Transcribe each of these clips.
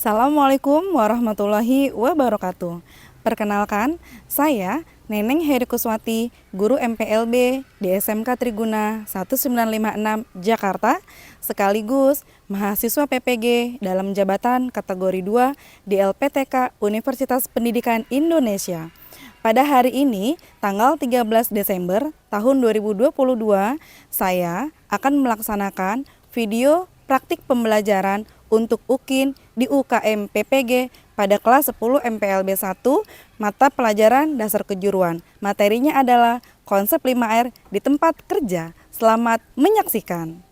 Assalamualaikum warahmatullahi wabarakatuh. Perkenalkan, saya Neneng Heri Kuswati, guru MPLB di SMK Triguna 1956 Jakarta, sekaligus mahasiswa PPG dalam jabatan kategori 2 di LPTK Universitas Pendidikan Indonesia. Pada hari ini, tanggal 13 Desember tahun 2022, saya akan melaksanakan video praktik pembelajaran untuk UKIN di UKM PPG pada kelas 10 MPLB 1 mata pelajaran dasar kejuruan. Materinya adalah konsep 5R di tempat kerja. Selamat menyaksikan.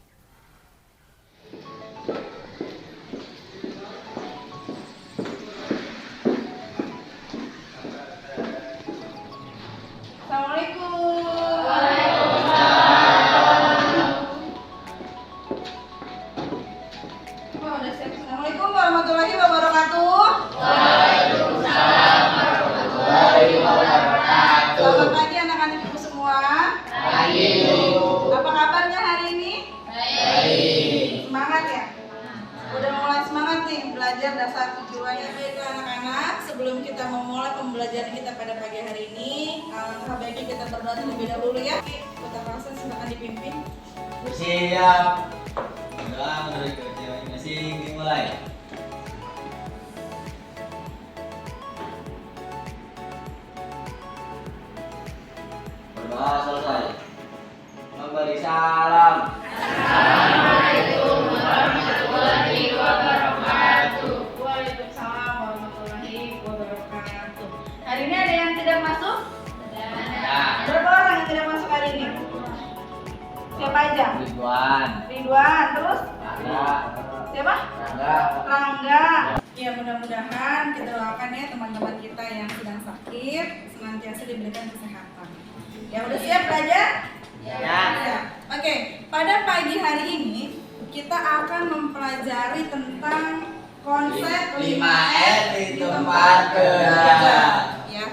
Assalamualaikum warahmatullahi wabarakatuh. Waalaikumsalam warahmatullahi wabarakatuh. Selamat pagi anak-anak ibu semua. Pagi. Apa kabarnya hari ini? Baik. Semangat ya? Udah mulai semangat nih belajar dasar kejuruannya. Baiklah anak-anak, sebelum kita memulai pembelajaran kita pada pagi hari ini, alangkah baiknya kita berdoa terlebih dahulu ya. Kota Rasa silakan dipimpin. Bersiap. Doa menurut kerja masing-masing dimulai. Berdoa selesai. Memberi salam. Assalamualaikum warahmatullahi wabarakatuh. Waalaikumsalam warahmatullahi wabarakatuh. Hari ini ada yang tidak masuk? Ya. Berapa orang yang tidak masuk hari ini? Siapa aja? Ridwan. Ridwan, terus? Rangga. Siapa? Rangga. Rangga. Ya mudah-mudahan kita doakan ya teman-teman kita yang sedang sakit senantiasa diberikan kesehatan. Ya udah siap belajar? Ya. Oke, pada pagi hari ini kita akan mempelajari tentang konsep 5R di tempat kerja. Ya.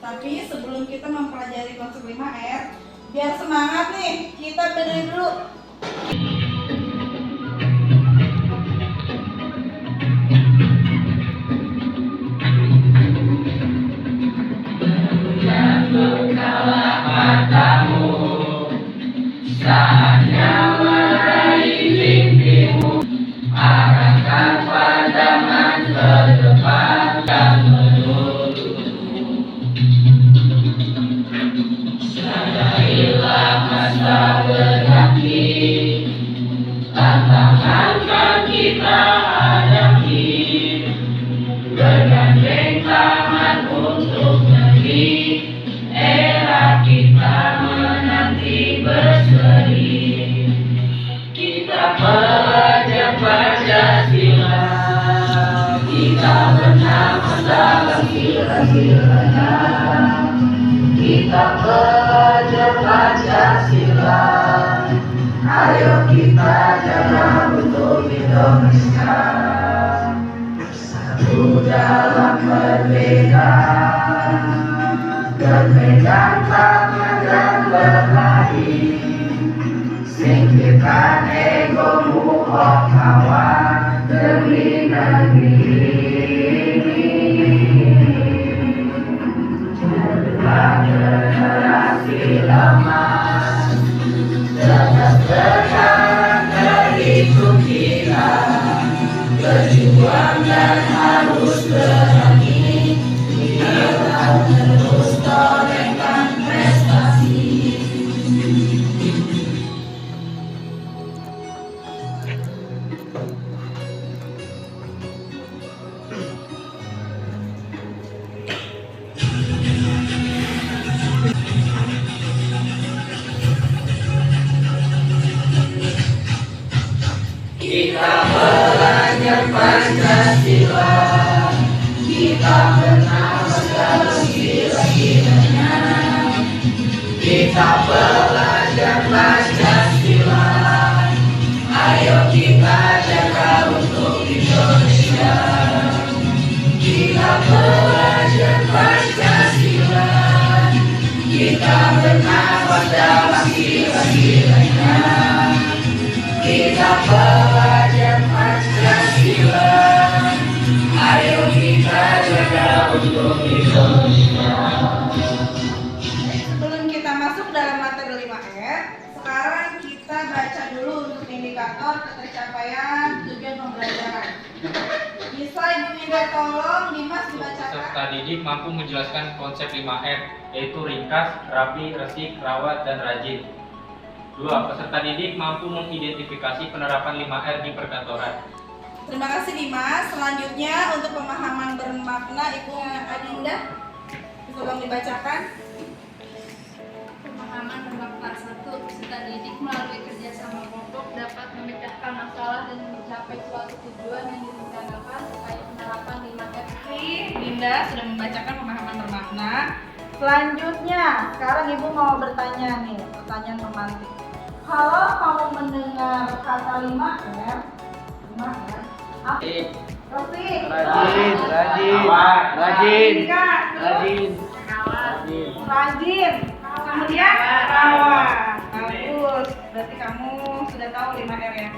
Tapi sebelum kita mempelajari konsep 5R, biar semangat nih, kita berdiri dulu. Kita pelajar Pancasila, ayo kita jaga untuk Indonesia. Bersatu dalam merdeka, berpegang tangan dan berlari. Singkirkan egomu, oh kawan, demi negeri. Generasi lemas, tetap bertahan berhitung kita, berjuang dan harus berani, kita terus torehkan prestasi. Kita belajar Pancasila, kita bernafas dalam gila-gilanya. Kita belajar Pancasila, ayo kita jaga untuk Indonesia. Kita belajar Pancasila, kita bernafas dalam gila-gilanya. Kita belajar Pancasila. indikator ketercapaian tujuan pembelajaran. Bisa Ibu minta tolong Dimas dibacakan. Peserta didik mampu menjelaskan konsep 5R, yaitu ringkas, rapi, resik, rawat, dan rajin. 2. Peserta didik mampu mengidentifikasi penerapan 5R di perkantoran. Terima kasih Dimas. Selanjutnya untuk pemahaman bermakna Ibu Adinda, bisa tolong dibacakan. Pemahaman bermakna 1. Peserta didik melalui kerjasama kelompok dapat memecahkan masalah dan mencapai suatu tujuan yang direncanakan terkait penerapan 5R. Dinda sudah membacakan pemahaman bermakna. Selanjutnya, sekarang Ibu mau bertanya nih, pertanyaan pemantik. Kalau kamu mendengar kata 5R, 5R, apa? Resik, ringkas, terus rajin, kemudian rawat. Bagus, berarti kamu sudah tahu 5R ya.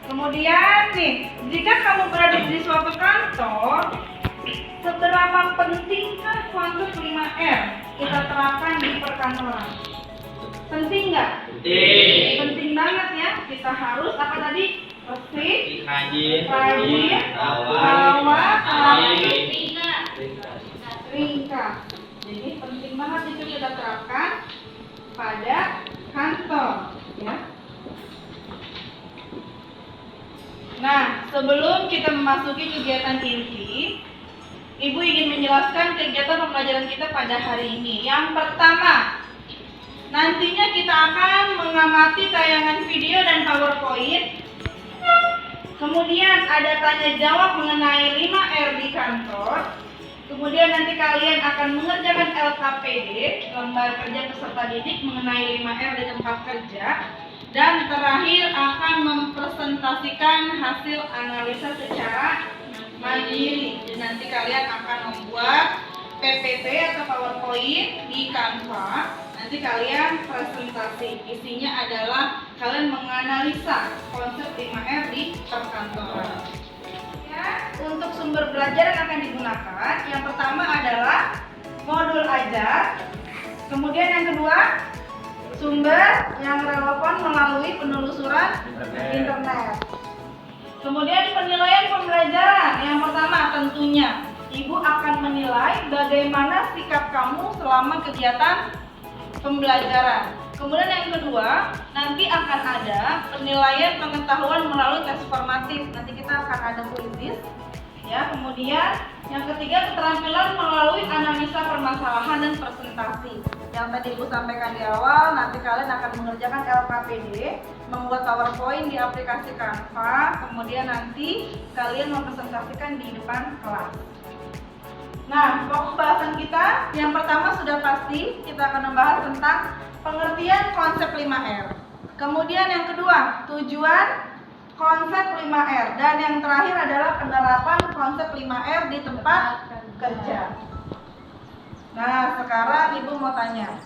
Kemudian nih, jika kamu berada di suatu kantor, seberapa pentingkah konsep 5R kita terapkan di perkantoran? Penting nggak? Penting. Penting banget ya. Kita harus apa tadi? Resik, Rajin. rawat, Rajin. ringkas. Jadi penting banget itu kita terapkan pada kantor, ya. Nah, sebelum kita memasuki kegiatan inti, Ibu ingin menjelaskan kegiatan pembelajaran kita pada hari ini. Yang pertama, nantinya kita akan mengamati tayangan video dan PowerPoint. Kemudian ada tanya jawab mengenai 5R di kantor. Kemudian nanti kalian akan mengerjakan LKPD, lembar kerja peserta didik mengenai 5R di tempat kerja. Dan terakhir akan mempresentasikan hasil analisa secara mandiri. Jadi nanti kalian akan membuat PPT atau PowerPoint di Canva. Nanti kalian presentasi. Isinya adalah kalian menganalisa konsep 5R di perkantoran. Ya, untuk sumber belajar yang akan digunakan, yang pertama adalah modul ajar. Kemudian yang kedua, sumber yang relevan melalui penelusuran internet. Kemudian penilaian pembelajaran. Yang pertama tentunya Ibu akan menilai bagaimana sikap kamu selama kegiatan pembelajaran. Kemudian yang kedua, nanti akan ada penilaian pengetahuan melalui tes formatif. Nanti kita akan ada kuisis. Ya, kemudian yang ketiga keterampilan melalui analisa permasalahan dan presentasi. Yang tadi Ibu sampaikan di awal, nanti kalian akan mengerjakan LKPD, membuat PowerPoint di aplikasi Canva, kemudian nanti kalian mempresentasikan di depan kelas. Nah, pokok bahasan kita yang pertama sudah pasti kita akan membahas tentang pengertian konsep 5R. Kemudian yang kedua, tujuan konsep 5R, dan yang terakhir adalah penerapan konsep 5R di tempat kerja. Nah, sekarang Ibu mau tanya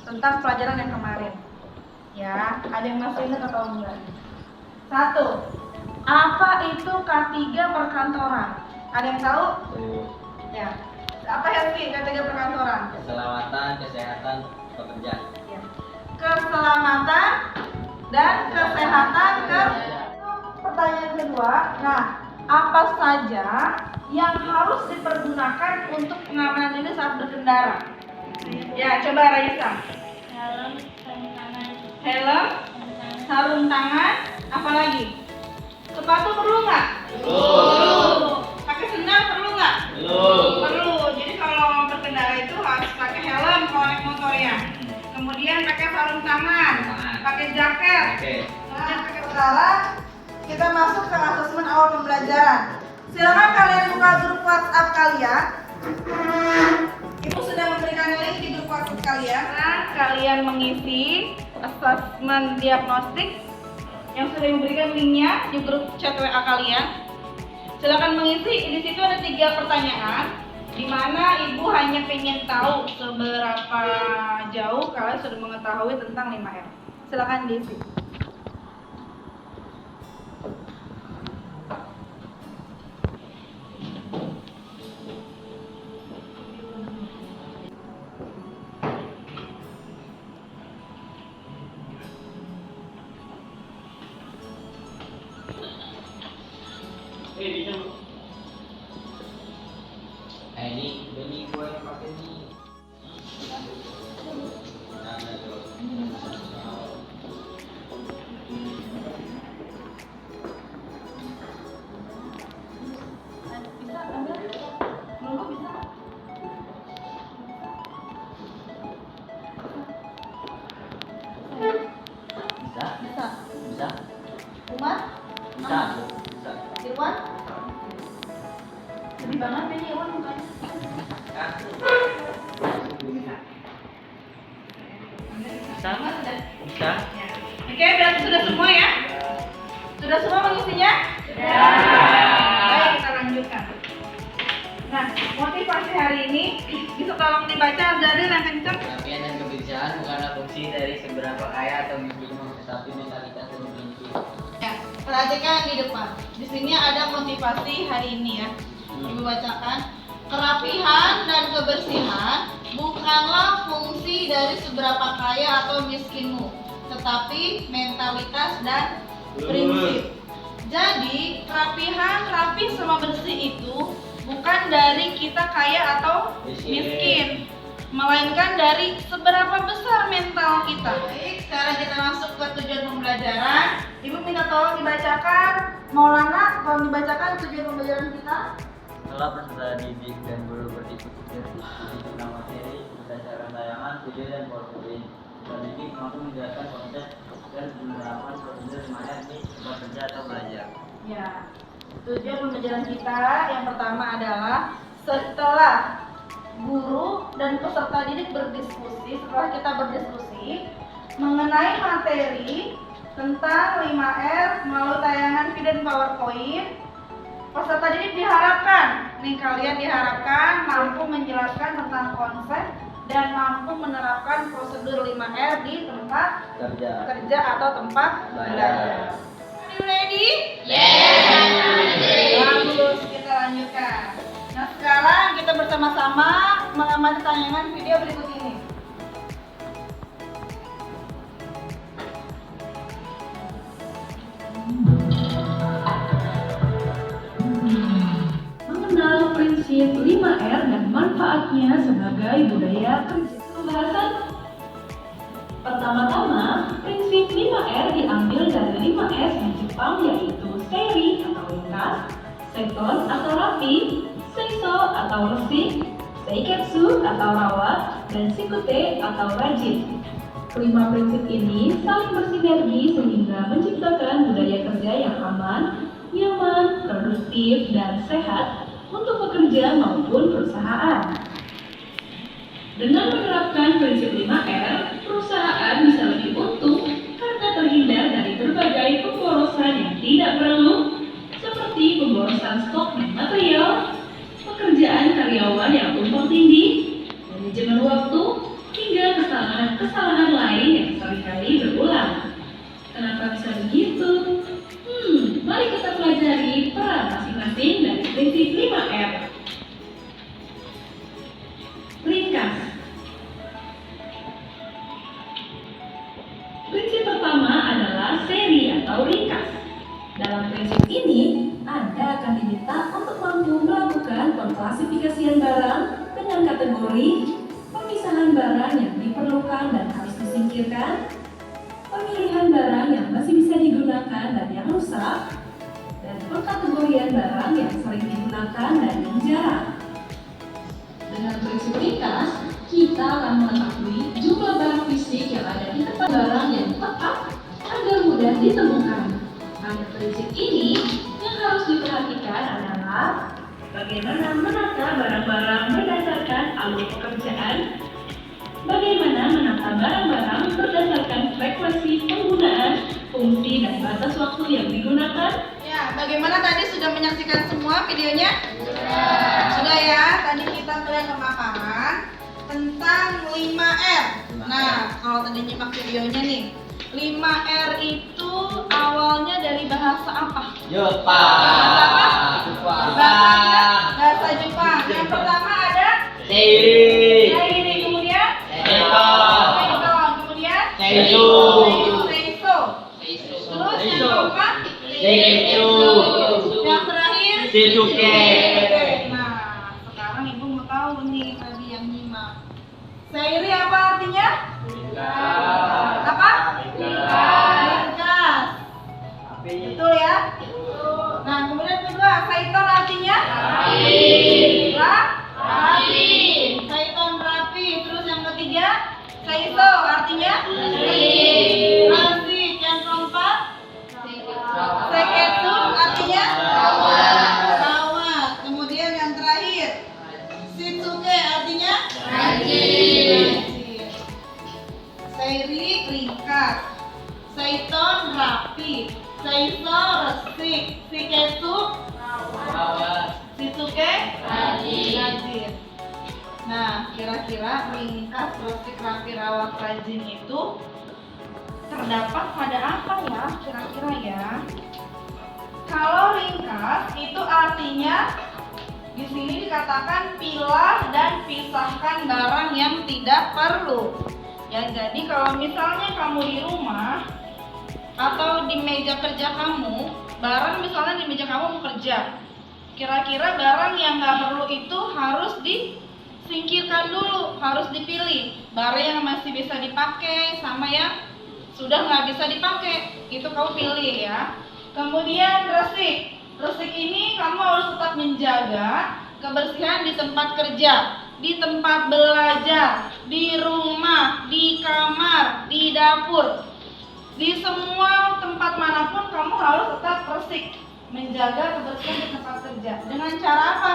tentang pelajaran yang kemarin. Ya, ada yang masih ingat atau enggak? 1. Apa itu K3 perkantoran? Ada yang tahu? Ya. Apa Helmi K3 perkantoran? Keselamatan, kesehatan, pekerja. Ya. Keselamatan dan kesehatan kerja. Pertanyaan kedua, nah apa saja yang harus dipergunakan untuk pengamanan diri saat berkendara? Ya, coba Raisa. Helm, sarung tangan, Helm, sarung tangan, apa lagi? Sepatu perlu nggak? Perlu. Pakai sendal perlu nggak? Perlu. Jadi kalau berkendara itu harus pakai helm kalau naik motor ya. Kemudian pakai sarung tangan, pakai jaket. Nah, sekarang kita masuk ke asesmen awal pembelajaran. Silakan kalian buka grup WhatsApp kalian. Ibu sudah memberikan link di grup WhatsApp kalian. Nah, kalian mengisi asesmen diagnostik yang sudah diberikan linknya di grup chat WA kalian. Silakan mengisi. Di situ ada 3 pertanyaan, di mana Ibu hanya ingin tahu seberapa jauh kalian sudah mengetahui tentang 5R. Silakan diisi. bisa. Ini gue yang pakai nih. Bisa ambil? Menurut bisa? Bisa. Bisa. Bisa. Umar? Bisa. Bisa. Irwan? Sedih banget ini Irwan mukanya. Bisa. Bisa. Oke, berarti sudah semua ya? Sudah semua mengisinya? Sudah. Baik, kita lanjutkan. Nah, motivasi hari ini bisa tolong dibaca dari yang kencang. Kerapian dan kebijaksanaan bukanlah fungsi dari seberapa kaya atau miskinmu, tetapi mentalitas dan prinsip. Ya, perhatikan di depan. Di sini ada motivasi hari ini ya. Ibu bacakan. Kerapihan dan kebersihan bukanlah fungsi dari seberapa kaya atau miskinmu, tetapi mentalitas dan prinsip. Jadi, kerapihan, rapi sama bersih itu bukan dari kita kaya atau miskin, melainkan dari seberapa besar mental kita. Baik, sekarang kita masuk ke tujuan pembelajaran. Ibu minta tolong dibacakan. Maulana, tolong dibacakan tujuan pembelajaran kita. Setelah peserta didik dan guru berdiskusi tentang materi berdasarkan tayangan, video dan PowerPoint, peserta didik mampu menjelaskan konsep dan menerapkan prosedur 5R di tempat kerja atau belajar. Ya, tujuan pembelajaran kita yang pertama adalah setelah guru dan peserta didik berdiskusi, setelah kita berdiskusi mengenai materi tentang 5R melalui tayangan video dan PowerPoint, peserta didik diharapkan, kalian diharapkan mampu menjelaskan tentang konsep dan mampu menerapkan prosedur 5R di tempat kerja atau tempat belajar. Are you ready? Bagus, kita lanjutkan. Nah, sekarang kita bersama-sama mengamati tayangan video berikut ini. Mengenal prinsip 5R dan manfaatnya sebagai budaya kerja. Pembahasan pertama-tama, prinsip 5R diambil dari 5S di Jepang, yaitu seri atau ringkas, sekon atau rapi, seiso atau resik, seiketsu atau rawat, dan sikute atau rajin. Kelima prinsip ini saling bersinergi sehingga menciptakan budaya kerja yang aman, nyaman, produktif, dan sehat untuk pekerja maupun perusahaan. Dengan menerapkan prinsip 5R, perusahaan bisa lebih untung karena terhindar dari berbagai pemborosan yang tidak perlu, seperti pemborosan stok dan material, pekerjaan karyawan yang tumpang tindih, manajemen waktu, hingga kesalahan-kesalahan lain yang seringkali berulang. Kenapa bisa begitu? Mari kita pelajari peran masing-masing dari prinsip 5R. Ringkas. Prinsip pertama adalah seri atau ringkas. Dalam prinsip ini, Anda akan diminta untuk mampu melakukan pengklasifikasian barang dengan kategori, pemisahan barang yang diperlukan dan harus disingkirkan, pemilihan barang yang masih bisa digunakan dan yang rusak, dan pengkategorian barang yang sering digunakan dan yang jarang. Dengan prinsip ringkas, kita akan mengetahui jumlah barang fisik yang ada di tempat barang yang tepat agar mudah ditemukan. Pada prinsip ini, yang harus diperhatikan adalah bagaimana menata barang-barang berdasarkan alur pekerjaan, bagaimana menata barang-barang berdasarkan frekuensi penggunaan, fungsi, dan batas waktu yang digunakan. Ya, bagaimana tadi sudah menyaksikan semua videonya? Sudah ya, tadi kita melihat pemaparan tentang 5R. Nah, kalau tadi nyimak videonya nih, 5R itu awalnya dari bahasa apa? Bahasa Jepang. Yang pertama ada seiri, kemudian kemudian seiso. Terus yang keempat yang terakhir Shizuke. Nah, sekarang ibu mau tahu nih tadi yang nyimak. Seiri apa artinya? Apa? Ringkas. Betul ya? Nah, kemudian kedua, Saiton artinya? Rapi. Saiton rapi. Terus yang ketiga, Saiso artinya? Asik. Yang keempat, Seketsu artinya? Rawat. Kemudian yang terakhir, Shitsuke artinya? Rajin. Seiri ringkas, Saiton rapi, Saiso resik, Shiketsu Shitsuke rajin. Nah, kira-kira ringkas, resik, rapi, rawat, rajin itu terdapat pada apa ya? Kira-kira ya. Kalau ringkas itu artinya di sini dikatakan pilah dan pisahkan barang yang tidak perlu. Ya, jadi kalau misalnya kamu di rumah atau di meja kerja kamu, barang misalnya di meja kamu mau kerja, kira-kira barang yang nggak perlu itu harus disingkirkan dulu, harus dipilih. Barang yang masih bisa dipakai sama yang sudah nggak bisa dipakai, itu kamu pilih ya. Kemudian resik. Resik ini kamu harus tetap menjaga kebersihan di tempat kerja, di tempat belajar, di rumah, di kamar, di dapur. Di semua tempat manapun kamu harus tetap resik, menjaga kebersihan di tempat kerja. Dengan cara apa?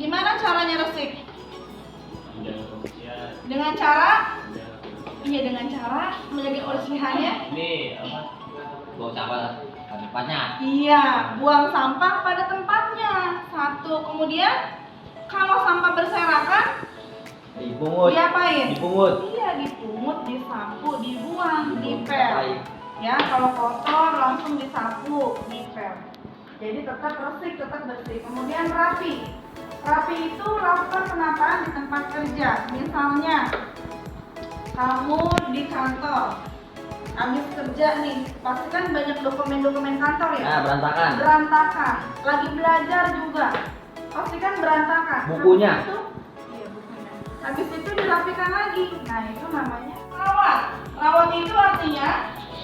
Gimana caranya resik? Dengan cara? Iya, dengan cara menjaga kebersihannya. Ini apa? Buang sampah pada tempatnya. Iya, buang sampah pada tempatnya. Satu. Kemudian kalau sampah berserakan, Dipungut. diapain? Dipungut. Iya, dipungut, disapu, dibuang, dipel. Ya, kalau kotor langsung disapu, dipel. Jadi tetap resik, tetap bersih. Kemudian rapi. Rapi itu lakukan penataan di tempat kerja. Misalnya kamu di kantor, habis kerja nih, pasti kan banyak dokumen-dokumen kantor ya? Nah, berantakan. Berantakan. Lagi belajar juga, pasti kan berantakan. Bukunya. Habis itu, iya, bukunya. Habis itu dirapikan lagi. Nah, itu namanya rawat. Rawat itu artinya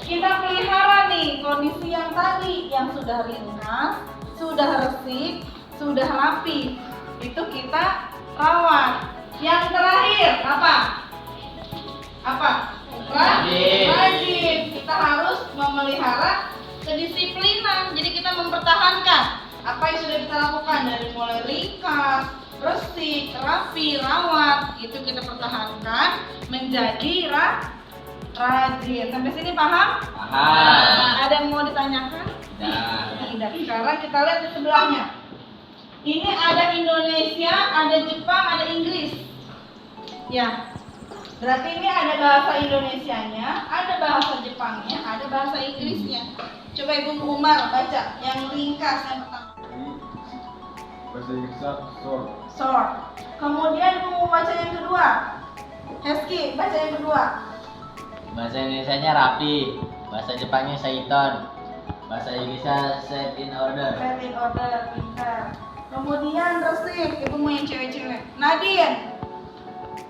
kita pelihara nih kondisi yang tadi, yang sudah ringkas, sudah resik, sudah rapi. Itu kita rawat. Yang terakhir apa? Apa? Rajin. Kita harus memelihara kedisiplinan. Jadi kita mempertahankan apa yang sudah kita lakukan dari mulai ringkas, resik, rapi, rawat. Itu kita pertahankan menjadi rajin. Sampai sini paham? Paham. Ada yang mau ditanyakan? Tidak. Sekarang kita lihat di sebelahnya. Ini ada Indonesia, ada Jepang, ada Inggris. Ya. Berarti ini ada bahasa Indonesianya, ada bahasa Jepangnya, ada bahasa Inggrisnya. Coba Ibu Umar baca yang ringkas yang pertama. Bahasa Inggrisnya short. Short. Kemudian Ibu mau baca yang kedua. Heski, baca yang kedua. Bahasa Indonesianya rapi, bahasa Jepangnya Saiton, bahasa Inggrisnya set in order. Set in order, pintar. Kemudian resik, Ibu mau yang cewek-cewek. Nadine,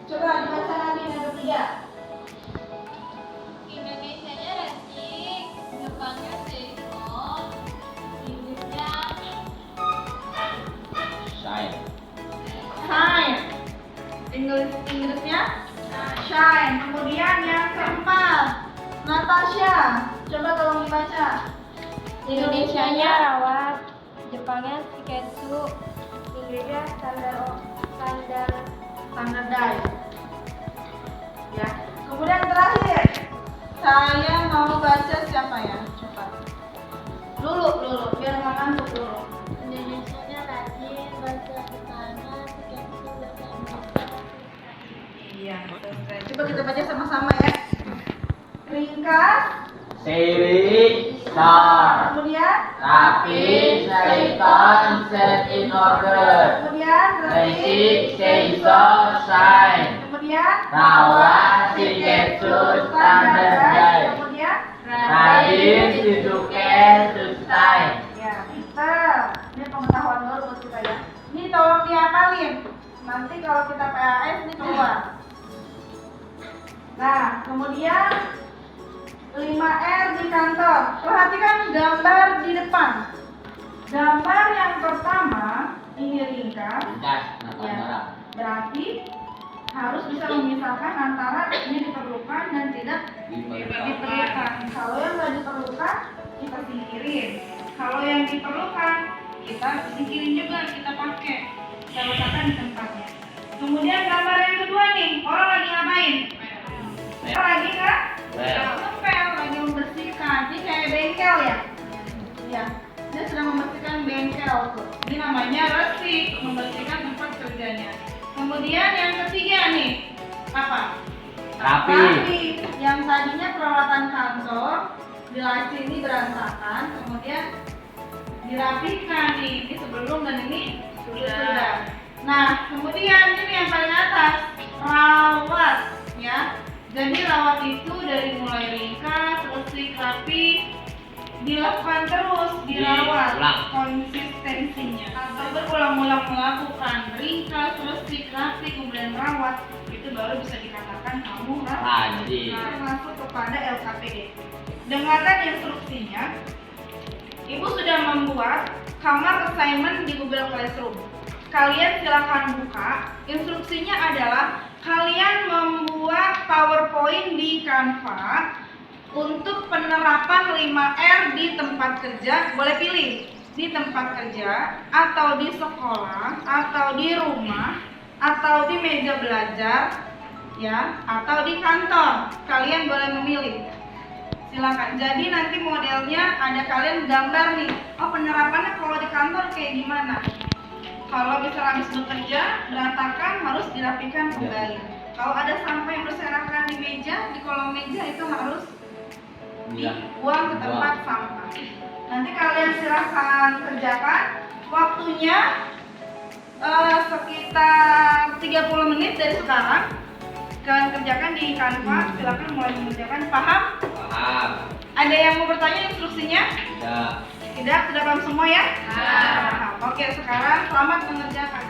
coba dibaca Nadine yang ketiga. Indonesianya resik, Jepangnya seiko, Inggrisnya Shine. Shine. Inggrisnya shine. Kemudian yang keempat, Natasha, coba tolong dibaca. Indonesianya rawat, Jepangnya shiketsu, Inggrisnya Standardized. Ya. Kemudian terakhir, saya mau baca siapa ya? Coba. Dulu, biar nggak ngantuk dulu. Indonesianya rajin, bahasa Jepangnya shiketsu, bahasa Inggrisnya Iya. Coba kita baca sama-sama ya. Ringkas. Seiri, short. Kemudian. Rapi, Saiton, set in order. Kemudian. Resik, Seiso, shine. Kemudian. Rawat, Shiketsu, standardized. Kemudian. Rajin, Shizuke, sustain. Ya, pintar. Ini Nanti kalau kita PAS ini keluar. Nah, kemudian 5R di kantor. Perhatikan gambar di depan. Gambar yang pertama ini ringkas. Ya, berarti harus bisa memisahkan antara ini diperlukan dan tidak diperlukan. Kalau yang tidak diperlukan, kita singkirin. Kalau yang diperlukan, kita singkirin juga, kita pakai. Kita letakkan di tempatnya. Kemudian gambar yang kedua nih, orang lagi ngapain? Lagi nggak? Ngepel, lagi membersihkan. Ini kayak bengkel ya? Ya, dia sedang membersihkan bengkel tuh. Ini namanya resik, membersihkan tempat kerjanya. Kemudian yang ketiga nih, apa? Rapi. Yang tadinya peralatan kantor, di sini berantakan, kemudian dirapikan nih. Ini sebelum dan ini sudah. Nah, kemudian ini yang paling atas, rawat, ya. Jadi rawat itu dari mulai ringkas, resik, rapi, dilakukan terus, dirawat konsistensinya atau berulang-ulang melakukan ringkas, resik, rapi, kemudian rawat, itu baru bisa dikatakan kamu rajin. Masuk kepada LKPD. Dengarkan instruksinya. Ibu sudah membuat kamar assignment di Google Classroom. Kalian silakan buka. Instruksinya adalah kalian membuat PowerPoint di Canva untuk penerapan 5R di tempat kerja. Boleh pilih di tempat kerja atau di sekolah atau di rumah atau di meja belajar, ya, atau di kantor. Kalian boleh memilih. Silakan. Jadi nanti modelnya ada kalian gambar nih. Oh, penerapannya kalau di kantor kayak gimana? Kalau bisa habis bekerja, berantakan, harus dirapikan kembali. Kalau ada sampah yang berserakan di meja, di kolong meja, itu harus dibuang ke tempat sampah. Nanti kalian silakan kerjakan. Waktunya sekitar 30 menit dari sekarang. Kalian kerjakan di Canva. Silakan mulai mengerjakan. Paham? Paham. Ada yang mau bertanya instruksinya? Tidak. Tidak? Sudah paham semua ya? Paham. Oke, sekarang selamat mengerjakan.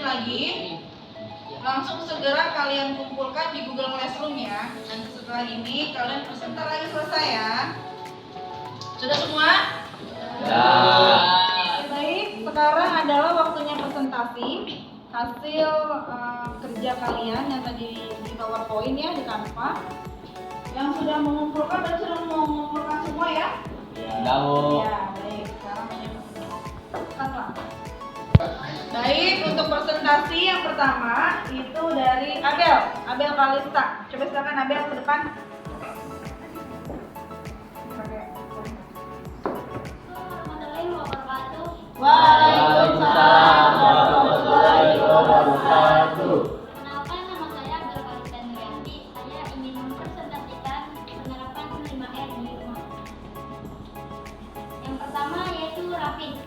lagi, langsung segera kalian kumpulkan di Google Classroom ya. Dan setelah ini kalian sebentar lagi selesai ya. Sudah semua? Baik, sekarang adalah waktunya presentasi hasil kerja kalian yang tadi di PowerPoint ya, di Canva. Yang sudah mengumpulkan, dan sudah mengumpulkan semua ya? Ya, baik. Sekarang Canva. Baik, untuk presentasi yang pertama itu dari Abel Kalista. Coba silakan Abel ke depan. Waalaikumsalam warahmatullahi wabarakatuh. Perkenalkan, nama saya Abel Kalista Nurianti. Saya ingin mempresentasikan penerapan 5R di rumah. Yang pertama yaitu rapi.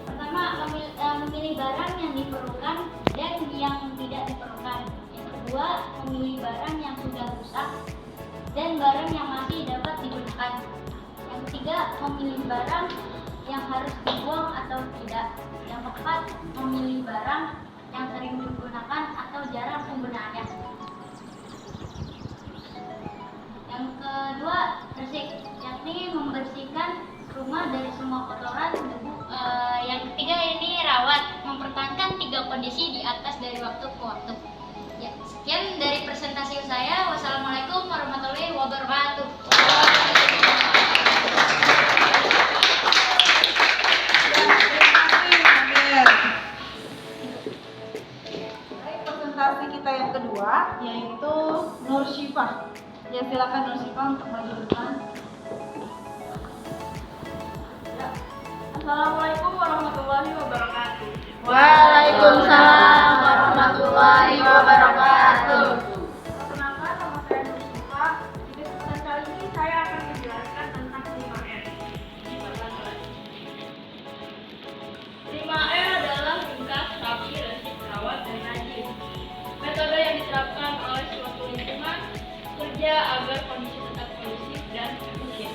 Pertama, memilih barang yang diperlukan dan yang tidak diperlukan. Yang kedua, memilih barang yang sudah rusak dan barang yang masih dapat digunakan. Yang ketiga, memilih barang yang harus dibuang atau tidak. Yang keempat, memilih barang yang sering digunakan atau jarang penggunaannya. Yang kedua, bersih, yakni membersihkan rumah dari semua kotoran, debu. Yang ketiga ini rawat, mempertahankan 3 kondisi di atas dari waktu ke waktu. Ya, sekian dari presentasi saya. Wassalamualaikum warahmatullahi wabarakatuh. Baik, presentasi kita yang kedua yaitu Nur Syifah. Ya, silakan Nur Syifah untuk maju ke depan. Ya. Assalamualaikum warahmatullahi wabarakatuh. Waalaikumsalam warahmatullahi wabarakatuh. Perkenalkan, nama saya Nur Syifah. Di kesempatan kali ini saya akan menjelaskan tentang 5R. 5R adalah ringkas, rapi, resik, rawat, dan rajin. Metode yang diterapkan oleh suatu lingkungan kerja agar kondisi tetap kondusif dan efisien.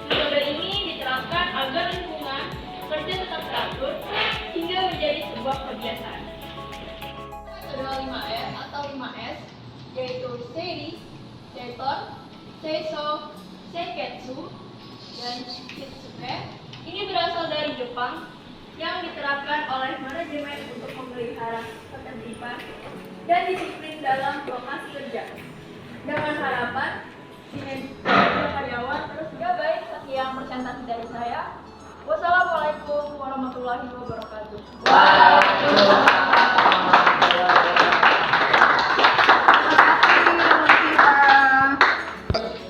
Metode ini diterapkan agar lingkungan kerja tetap teratur hingga menjadi sebuah kebiasaan. Metode 5R atau 5S yaitu Seiri, Seiton, Seiso, Seiketsu, dan Shitsuke. Ini berasal dari Jepang yang diterapkan oleh manajemen untuk memelihara ketertiban dan disiplin dalam lokasi kerja. Dengan harapan kinerja karyawan terus baik. Sekian presentasi dari saya. Wassalamualaikum warahmatullahi wabarakatuh.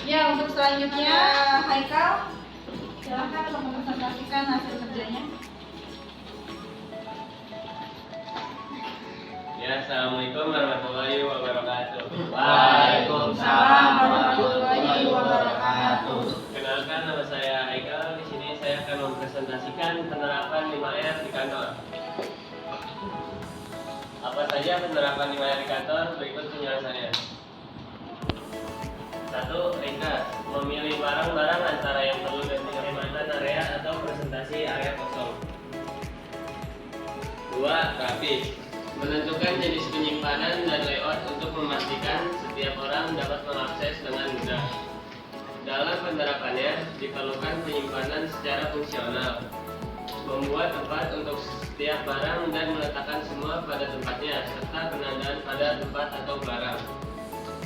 Ya, untuk selanjutnya Haikal, silakan untuk mempresentasikan hasil kerjanya. Ya, assalamualaikum warahmatullahi wabarakatuh. Waalaikumsalam warahmatullahi wabarakatuh. Kenalkan, nama saya Haikal. Di sini saya akan mempresentasikan penerapan 5R di kantor. Apa saja penerapan 5R di kantor? Berikut penjelasannya. 1. Ringkas, memilih barang-barang antara yang perlu dan penghematan area atau presentasi area kosong. 2. Rapi, menentukan jenis penyimpanan dan layout untuk memastikan setiap orang dapat mengakses dengan mudah. Dalam penerapannya, diperlukan penyimpanan secara fungsional, membuat tempat untuk setiap barang dan meletakkan semua pada tempatnya, serta penandaan pada tempat atau barang.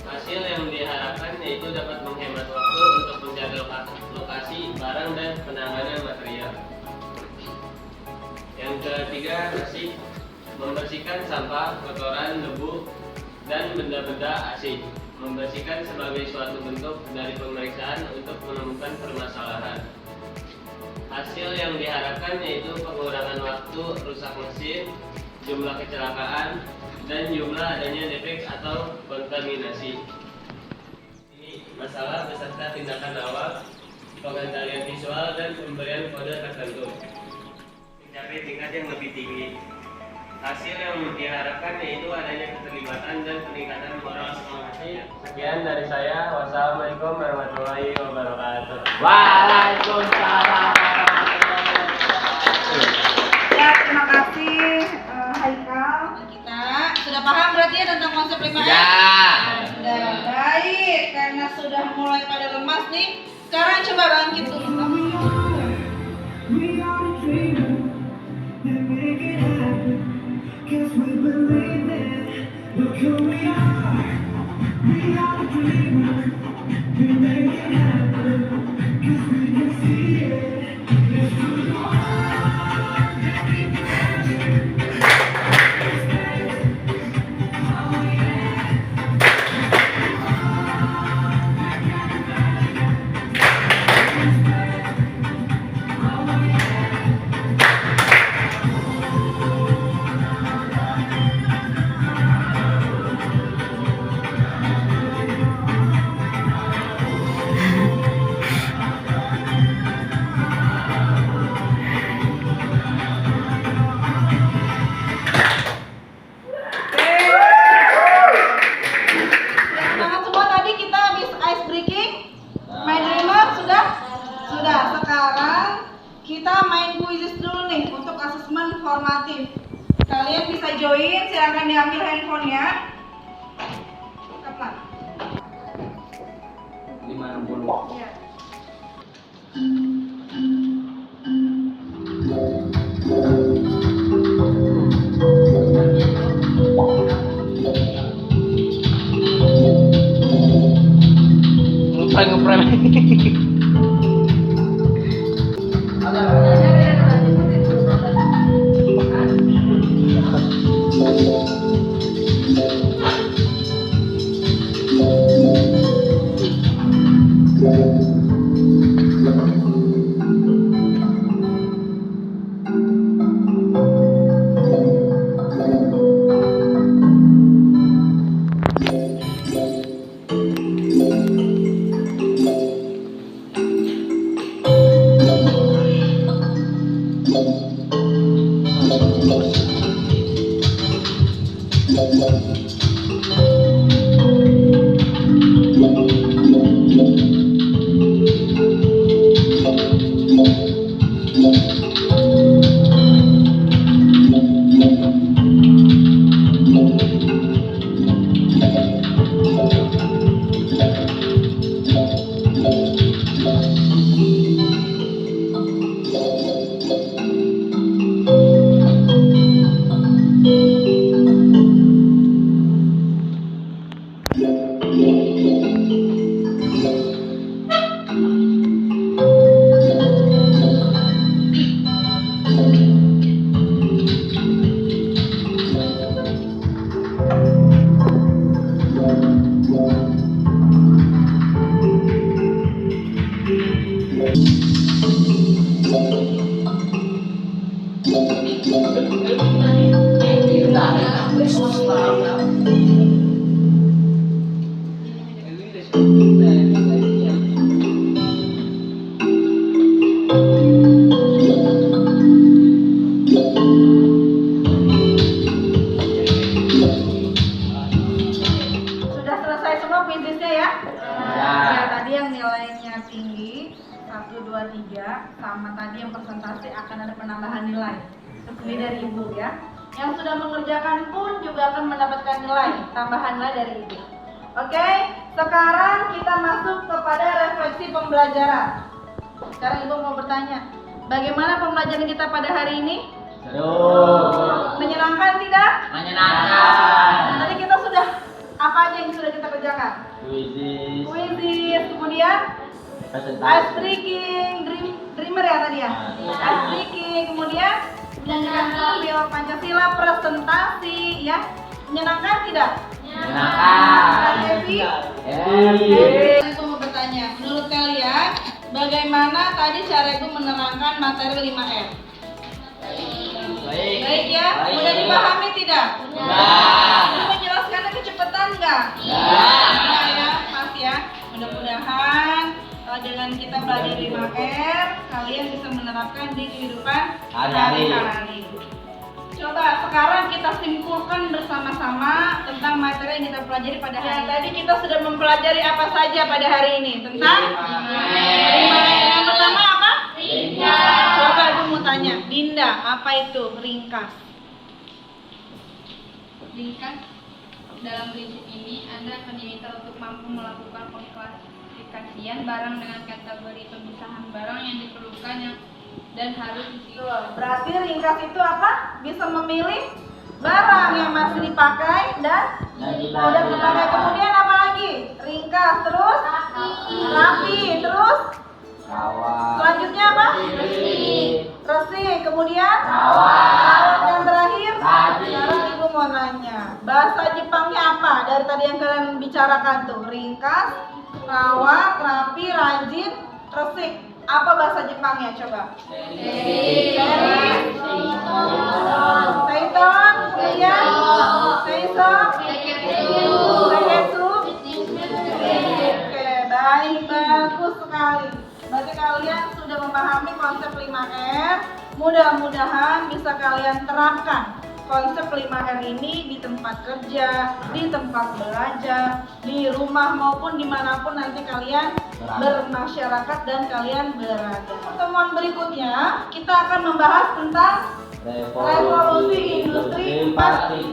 Hasil yang diharapkan yaitu dapat menghemat waktu untuk mencari lokasi barang dan penanganan material. Yang ketiga, bersih, membersihkan sampah, kotoran, debu, dan benda-benda asing. Membersihkan sebagai suatu bentuk dari pemeriksaan untuk menemukan permasalahan. Hasil yang diharapkan yaitu pengurangan waktu rusak mesin, jumlah kecelakaan, dan jumlah adanya defek atau kontaminasi. Ini masalah beserta tindakan awal, pengendalian visual, dan pemberian kode tertentu. Mencapai tingkat yang lebih tinggi. Hasil yang diharapkan yaitu adanya keterlibatan dan peningkatan moral semua hasil. Sekian dari saya. Wassalamualaikum warahmatullahi wabarakatuh. Waalaikumsalam. Ya, terima kasih Haikal. konsep 5R? Sudah. Sudah, baik. Karena sudah mulai pada lemas nih, sekarang coba bangkit dulu. Semangat semua, tadi kita habis ice breaking. Main dreamer sudah? Sudah. Sekarang kita main quizzes dulu nih untuk asesmen formatif. Kalian bisa join, silakan diambil handphonenya. Kapan? 560. Iya. Ngeprem. Sudah selesai semua quizesnya ya? Ya, tadi yang nilainya tinggi 1, 2, 3 sama tadi yang presentasi akan ada penambahan nilai. Ini dari ibu ya. Yang sudah mengerjakan pun juga akan mendapatkan nilai, tambahan nilai dari ibu. Oke, sekarang kita masuk kepada refleksi pembelajaran. Sekarang ibu mau bertanya, bagaimana pembelajaran kita pada hari ini? Seru. Menyenangkan tidak? Menyenangkan. Tadi kita sudah apa aja yang sudah kita kerjakan? Quizzes. Quizzes, kemudian ice Presentasi. breaking, dreamer ya tadi ya? Ice breaking, kemudian menyanyikan profil Pancasila, presentasi ya. Menyenangkan tidak? Menyenangkan. Happy? Happy. Aku mau bertanya, menurut kalian bagaimana tadi cara ibu menerangkan materi 5R? Baik ya? Baik. Mudah dipahami tidak? Sudah. Ibu menjelaskannya kecepatan nggak? Sudah. Sudah ya, pas ya. Mudah-mudahan dengan kita belajar 5R, kalian bisa menerapkan di kehidupan sehari-hari. Coba sekarang kita simpulkan bersama-sama tentang materi yang kita pelajari pada hari ini. Tadi kita sudah mempelajari apa saja pada hari ini? Tentang 5R. Yang pertama apa? Ringkas. Coba aku mau tanya, Dinda, apa itu ringkas? Ringkas? dalam prinsip ini, Anda akan diminta untuk mampu melakukan pengklasifikasian barang dengan kategori pemisahan barang yang diperlukan dan harus disimpan. Berarti ringkas itu apa? Bisa memilih barang yang masih dipakai dan tidak dipakai. Kemudian apa lagi? Ringkas, terus rapi, terus selanjutnya apa? Resik. Kemudian rawat. Yang terakhir, sekarang ibu mau nanya, bahasa Jepangnya apa? Dari tadi yang kalian bicarakan tuh, ringkas, rawat, rapi, rajin, resik. Apa bahasa Jepangnya? Coba. Seiton, kemudian seiso, seketsu. Oke, baik, bagus sekali. Berarti kalian sudah memahami konsep 5R. Mudah-mudahan bisa kalian terapkan konsep 5R ini di tempat kerja, di tempat belajar, di rumah maupun dimanapun nanti kalian bermasyarakat dan kalian berada. Pertemuan berikutnya kita akan membahas tentang revolusi industri 4.0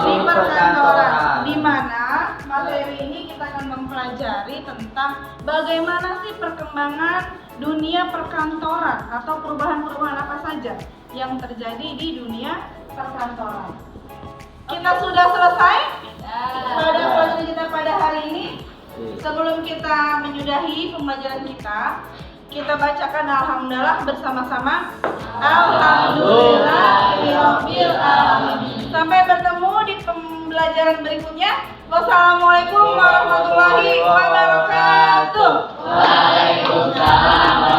di perkantoran, di mana materi ini kita akan mempelajari tentang bagaimana sih perkembangan dunia perkantoran atau perubahan-perubahan apa saja yang terjadi di dunia perkantoran. Kita sudah selesai pada pelajaran kita pada hari ini. Sebelum kita menyudahi pembelajaran kita bacakan alhamdulillah bersama-sama. Alhamdulillahirabbil alamin. Sampai bertemu di pembelajaran berikutnya. Wassalamualaikum warahmatullahi wabarakatuh. Waalaikumsalam.